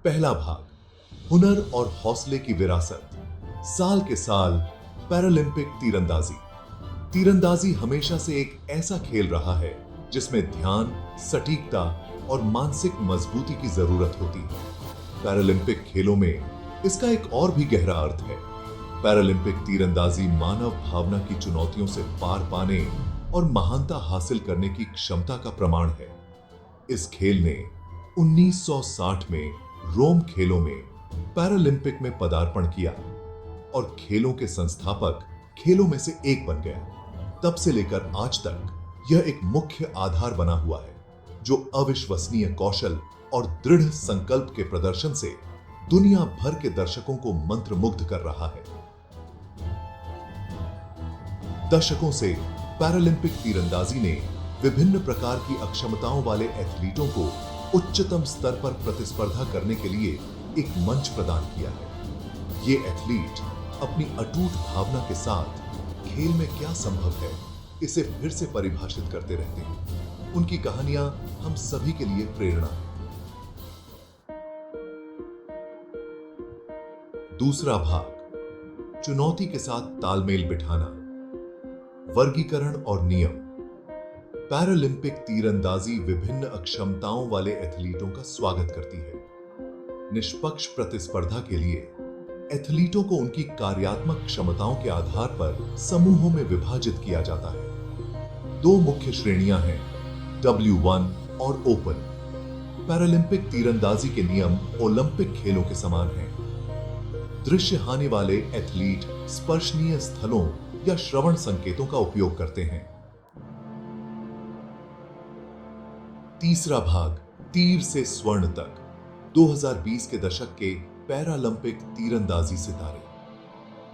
पहला भाग, हुनर और हौसले की विरासत। साल के साल पैरालंपिक तीरंदाजी। तीरंदाजी हमेशा से एक ऐसा खेल रहा है जिसमें ध्यान, सटीकता और मानसिक मजबूती की जरूरत होती है। पैरालंपिक खेलों में इसका एक और भी गहरा अर्थ है। पैरालंपिक तीरंदाजी मानव भावना की चुनौतियों से पार पाने और महानता हासिल करने की क्षमता का प्रमाण है। इस खेल ने 1960 में रोम खेलों में पैरालंपिक में पदार्पण किया और खेलों के संस्थापक खेलों में से एक बन गया। तब से लेकर आज तक यह एक मुख्य आधार बना हुआ है जो अविश्वसनीय कौशल और दृढ़ संकल्प के प्रदर्शन से दुनिया भर के दर्शकों को मंत्रमुग्ध कर रहा है। दशकों से पैरालंपिक तीरंदाजी ने विभिन्न प्रकार की अक्षमताओं वाले एथलीटों को उच्चतम स्तर पर प्रतिस्पर्धा करने के लिए एक मंच प्रदान किया है। ये एथलीट अपनी अटूट भावना के साथ खेल में क्या संभव है इसे फिर से परिभाषित करते रहते हैं। उनकी कहानियां हम सभी के लिए प्रेरणा है। दूसरा भाग, चुनौती के साथ तालमेल बिठाना। वर्गीकरण और नियम। पैरालंपिक तीरंदाजी विभिन्न अक्षमताओं वाले एथलीटों का स्वागत करती है। निष्पक्ष प्रतिस्पर्धा के लिए एथलीटों को उनकी कार्यात्मक क्षमताओं के आधार पर समूहों में विभाजित किया जाता है। दो मुख्य श्रेणियां हैं, W1 और ओपन। पैरालंपिक तीरंदाजी के नियम ओलंपिक खेलों के समान हैं। दृश्य हानि वाले एथलीट स्पर्शनीय स्थलों या श्रवण संकेतों का उपयोग करते हैं। तीसरा भाग, तीर से स्वर्ण तक। 2020 के दशक के पैरालंपिक तीरंदाजी सितारे।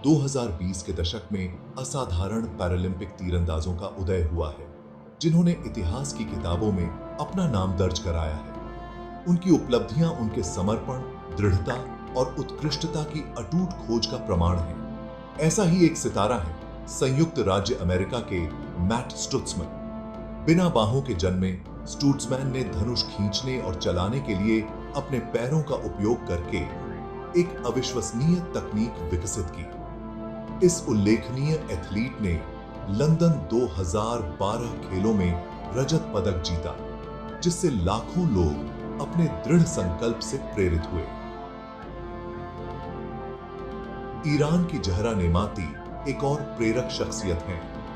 2020 के दशक में असाधारण पैरालंपिक तीरंदाजों का उदय हुआ है जिन्होंने इतिहास की किताबों में अपना नाम दर्ज कराया है। उनकी उपलब्धियां उनके समर्पण, दृढ़ता और उत्कृष्टता की अटूट खोज का प्रमाण है। ऐसा ही एक सितारा है संयुक्त राज्य अमेरिका के मैट स्टुट्समैन। बिना बाहों के जन्मे स्टुट्समैन ने धनुष खींचने और चलाने के लिए अपने पैरों का उपयोग करके एक अविश्वसनीय तकनीक विकसित की। इस उल्लेखनीय एथलीट ने लंदन 2012 खेलों में रजत पदक जीता, जिससे लाखों लोग अपने दृढ़ संकल्प से प्रेरित हुए। ईरान की जहरा नेमाती एक और प्रेरक शख्सियत हैं।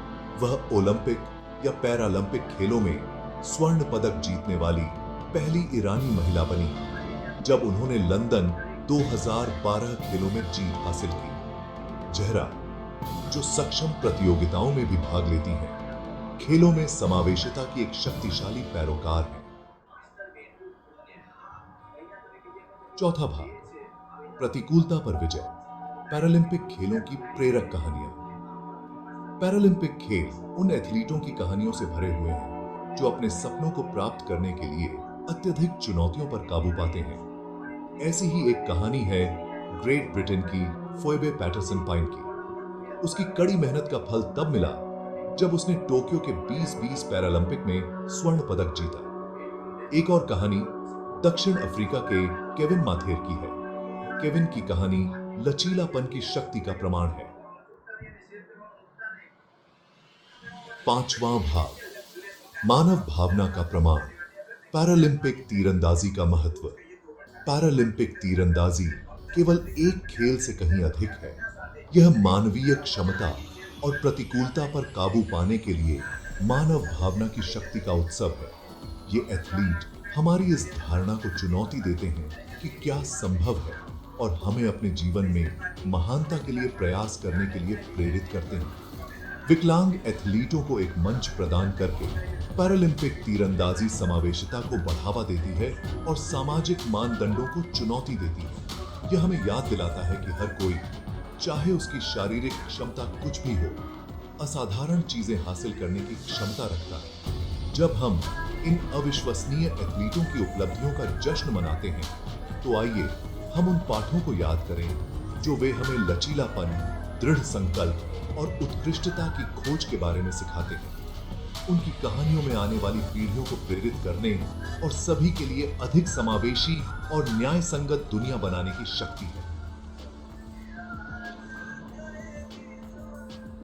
वह ओलंपिक या पैरालंपिक खेलों में स्वर्ण पदक जीतने वाली पहली ईरानी महिला बनी जब उन्होंने लंदन 2012 खेलों में जीत हासिल की। जहरा, जो सक्षम प्रतियोगिताओं में भी भाग लेती हैं, खेलों में समावेशिता की एक शक्तिशाली पैरोकार है। चौथा भाग, प्रतिकूलता पर विजय। पैरालंपिक खेलों की प्रेरक कहानियां। पैरालंपिक खेल उन एथलीटों की कहानियों से भरे हुए हैं जो अपने सपनों को प्राप्त करने के लिए अत्यधिक चुनौतियों पर काबू पाते हैं। ऐसी ही एक कहानी है ग्रेट ब्रिटेन की फोएबे पैटरसन-पाइन की। उसकी कड़ी मेहनत का फल तब मिला जब उसने टोक्यो के 2020 पैरालंपिक में स्वर्ण पदक जीता। एक और कहानी दक्षिण अफ्रीका के केविन माथेर की है। केविन की कहानी लचीलापन की शक्ति का प्रमाण है। पांचवां भाग, मानव भावना का प्रमाण। पैरालंपिक तीरंदाजी का महत्व। पैरालंपिक तीरंदाजी केवल एक खेल से कहीं अधिक है। यह मानवीय क्षमता और प्रतिकूलता पर काबू पाने के लिए मानव भावना की शक्ति का उत्सव है। ये एथलीट हमारी इस धारणा को चुनौती देते हैं कि क्या संभव है और हमें अपने जीवन में महानता के लिए प्रयास करने के लिए प्रेरित करते हैं। विकलांग एथलीटों को एक मंच प्रदान करके पैरालंपिक तीरंदाजी समावेशिता को बढ़ावा देती है और सामाजिक मानदंडों को चुनौती देती है। यह हमें याद दिलाता है कि हर कोई, चाहे उसकी शारीरिक क्षमता कुछ भी हो, असाधारण चीजें हासिल करने की क्षमता रखता है। जब हम इन अविश्वसनीय एथलीटों की उपलब्धियों का जश्न मनाते हैं तो आइए हम उन पाठों को याद करें जो वे हमें लचीलापन, दृढ़ संकल्प और उत्कृष्टता की खोज के बारे में सिखाते हैं। उनकी कहानियों में आने वाली पीढ़ियों को प्रेरित करने और सभी के लिए अधिक समावेशी और न्याय संगत दुनिया बनाने की शक्ति है।